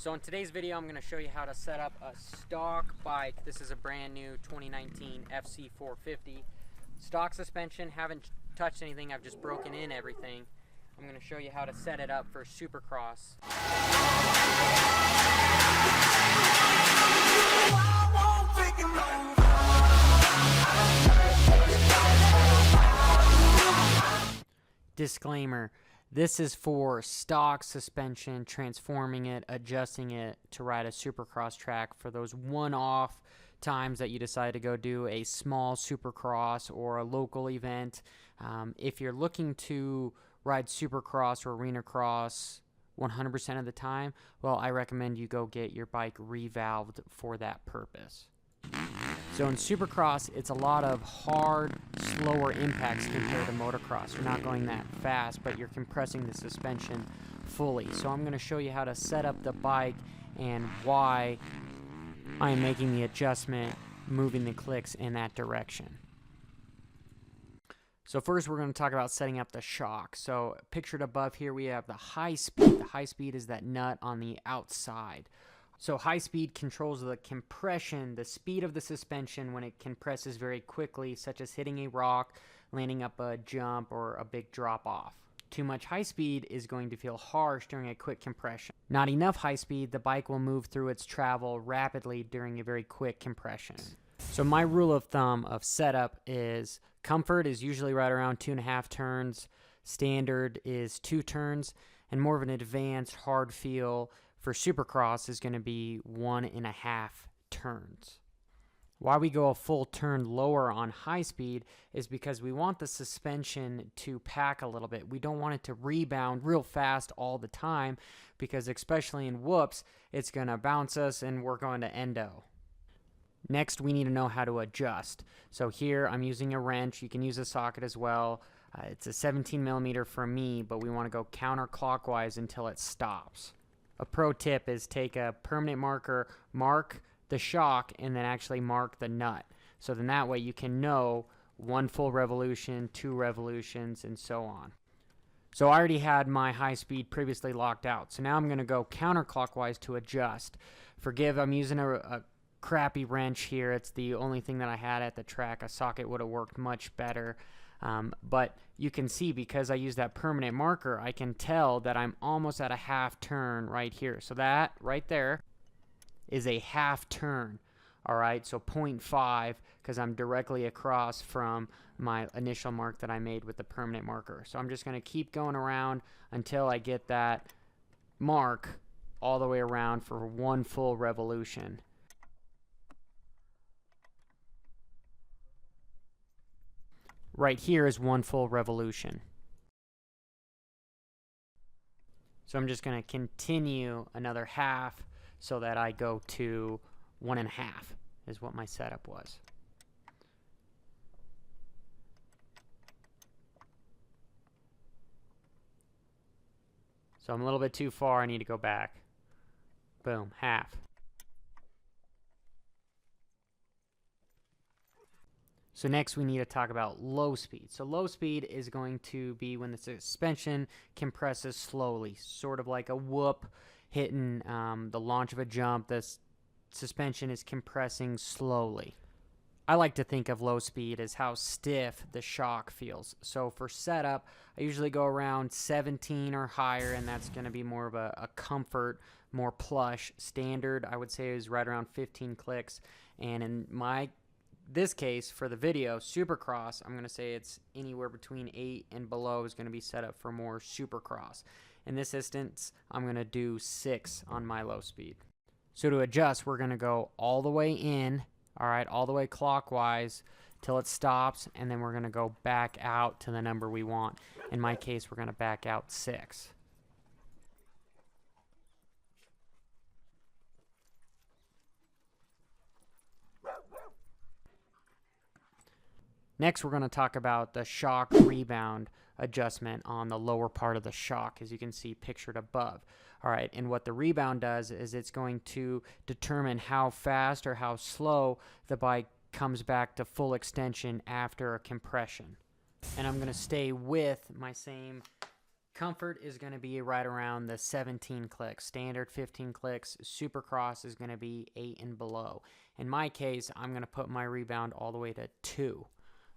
So in today's video, I'm going to show you how to set up a stock bike. This is a brand new 2019 FC450. Stock suspension, haven't touched anything, I've just broken in everything. I'm going to show you how to set it up for Supercross. Disclaimer. This is for stock suspension, transforming it, adjusting it to ride a Supercross track for those one-off times that you decide to go do a small Supercross or a local event. If you're looking to ride Supercross or Arenacross 100% of the time, well, I recommend you go get your bike revalved for that purpose. So in Supercross, it's a lot of hard, slower impacts compared to motocross. You're not going that fast, but you're compressing the suspension fully. So I'm going to show you how to set up the bike and why I'm making the adjustment, moving the clicks in that direction. So first we're going to talk about setting up the shock. So pictured above here we have the high speed. The high speed is that nut on the outside. So high speed controls the compression, the speed of the suspension when it compresses very quickly, such as hitting a rock, landing up a jump, or a big drop off. Too much high speed is going to feel harsh during a quick compression. Not enough high speed, the bike will move through its travel rapidly during a very quick compression. So my rule of thumb of setup is comfort is usually right around 2.5 turns, standard is 2 turns, and more of an advanced hard feel for Supercross is going to be 1.5 turns. Why we go a full turn lower on high speed is because we want the suspension to pack a little bit. We don't want it to rebound real fast all the time because especially in whoops, it's going to bounce us and we're going to endo. Next, we need to know how to adjust. So here I'm using a wrench. You can use a socket as well. It's a 17 millimeter for me, but we want to go counterclockwise until it stops. A pro tip is take a permanent marker, mark the shock, and then actually mark the nut. So then that way you can know 1 full revolution, 2 revolutions, and so on. So I already had my high speed previously locked out. So now I'm going to go counterclockwise to adjust. Forgive, I'm using a crappy wrench here. It's the only thing that I had at the track. A socket would have worked much better. But you can see because I use that permanent marker, I can tell that I'm almost at a half turn right here. So that right there is a half turn. All right, so 0.5 because I'm directly across from my initial mark that I made with the permanent marker. So I'm just going to keep going around until I get that mark all the way around for 1 full revolution. Right here is 1 full revolution. So I'm just going to continue another half so that I go to 1.5 is what my setup was. So I'm a little bit too far. I need to go back. Boom, half. So next we need to talk about low speed. So low speed is going to be when the suspension compresses slowly, sort of like a whoop hitting the launch of a jump. The suspension is compressing slowly. I like to think of low speed as how stiff the shock feels. So for setup, I usually go around 17 or higher, and that's going to be more of a comfort, more plush. Standard, I would say, is right around 15 clicks. And in this case, for the video, Supercross, I'm going to say it's anywhere between 8 and below is going to be set up for more Supercross. In this instance, I'm going to do 6 on my low speed. So to adjust, we're going to go all the way in, all right, all the way clockwise till it stops, and then we're going to go back out to the number we want. In my case, we're going to back out 6. Next, we're going to talk about the shock rebound adjustment on the lower part of the shock, as you can see pictured above. All right, and what the rebound does is it's going to determine how fast or how slow the bike comes back to full extension after a compression. And I'm going to stay with my same Comfort is going to be right around the 17 clicks. Standard 15 clicks. Supercross is going to be 8 and below. In my case, I'm going to put my rebound all the way to 2.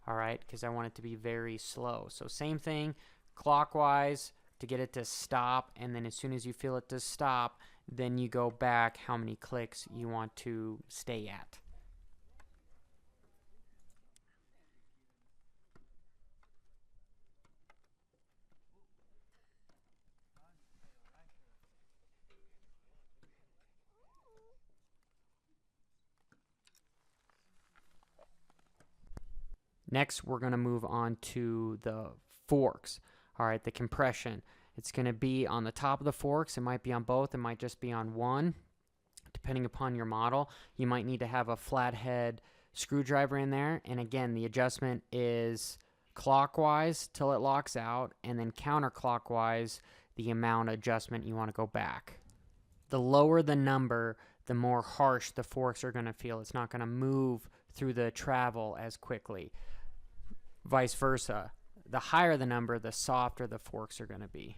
All right, because I want it to be very slow. So same thing, clockwise to get it to stop, and then as soon as you feel it to stop, then you go back how many clicks you want to stay at. Next, we're going to move on to the forks. All right, the compression. It's going to be on the top of the forks. It might be on both. It might just be on one, depending upon your model. You might need to have a flathead screwdriver in there. And again, the adjustment is clockwise till it locks out, and then counterclockwise the amount of adjustment you want to go back. The lower the number, the more harsh the forks are going to feel. It's not going to move through the travel as quickly. Vice versa. The higher the number, the softer the forks are going to be.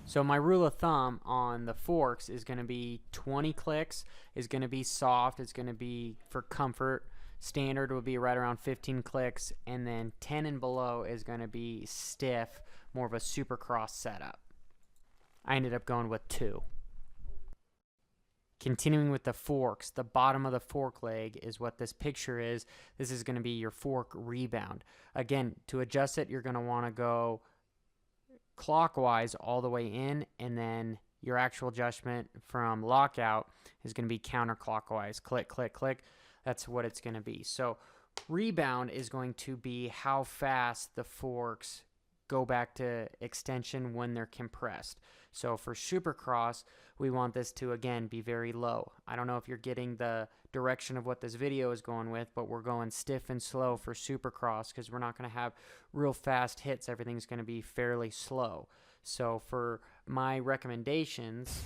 So my rule of thumb on the forks is going to be 20 clicks is going to be soft. It's going to be for comfort. Standard will be right around 15 clicks, and then 10 and below is going to be stiff, more of a Supercross setup. I ended up going with 2. Continuing with the forks, the bottom of the fork leg is what this picture is. This is going to be your fork rebound. Again, to adjust it, you're going to want to go clockwise all the way in, and then your actual adjustment from lockout is going to be counterclockwise. Click, click, click. That's what it's going to be. So rebound is going to be how fast the forks go back to extension when they're compressed. So for Supercross, we want this to, again, be very low. I don't know if you're getting the direction of what this video is going with, but we're going stiff and slow for Supercross because we're not going to have real fast hits. Everything's going to be fairly slow. So for my recommendations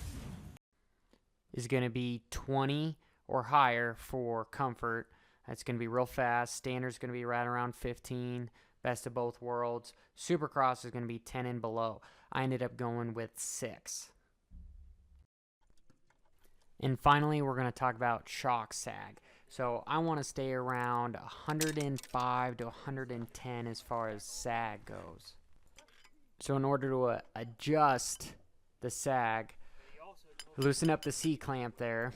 is going to be 20 or higher for comfort. That's going to be real fast. Standard's going to be right around 15. Best of both worlds. Supercross is going to be 10 and below. I ended up going with 6. And finally, we're going to talk about shock sag. So I want to stay around 105 to 110 as far as sag goes. So in order to adjust the sag, loosen up the C-clamp there.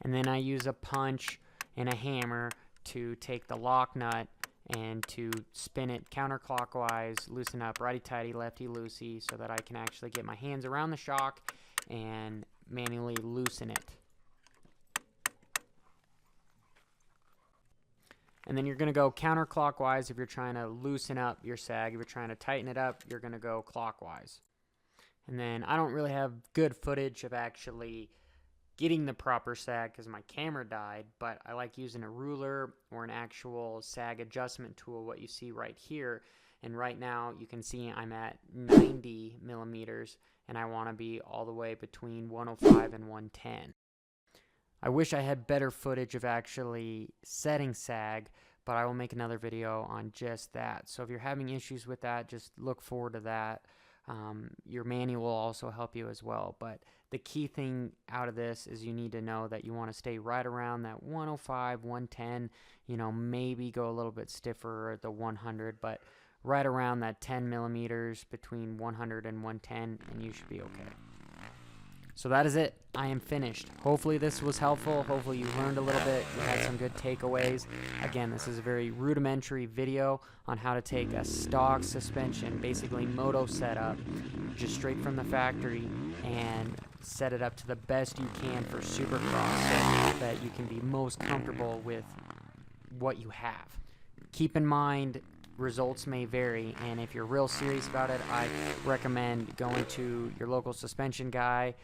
And then I use a punch and a hammer to take the lock nut and to spin it counterclockwise, loosen up righty-tighty, lefty-loosey, so that I can actually get my hands around the shock and manually loosen it. And then you're going to go counterclockwise if you're trying to loosen up your sag. If you're trying to tighten it up, you're going to go clockwise. And then I don't really have good footage of actually getting the proper sag because my camera died, but I like using a ruler or an actual sag adjustment tool, what you see right here. And right now you can see I'm at 90 millimeters and I want to be all the way between 105 and 110. I wish I had better footage of actually setting sag, but I will make another video on just that. So if you're having issues with that, just look forward to that. Your manual will also help you as well, but the key thing out of this is you need to know that you want to stay right around that 105, 110, maybe go a little bit stiffer at the 100, but right around that 10 millimeters between 100 and 110, and you should be okay. So that is it. I am finished. Hopefully this was helpful. Hopefully you learned a little bit. You had some good takeaways. Again, this is a very rudimentary video on how to take a stock suspension, basically moto setup, just straight from the factory, and set it up to the best you can for Supercross so that you can be most comfortable with what you have. Keep in mind, results may vary, and if you're real serious about it, I recommend going to your local suspension guy,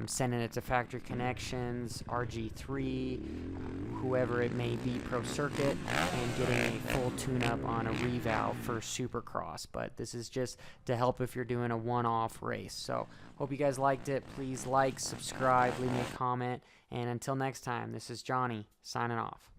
sending it to Factory Connections, RG3, whoever it may be, Pro Circuit, and getting a full tune-up on a revalve for Supercross. But this is just to help if you're doing a one-off race. So hope you guys liked it. Please like, subscribe, leave me a comment, and until next time, this is Johnny signing off.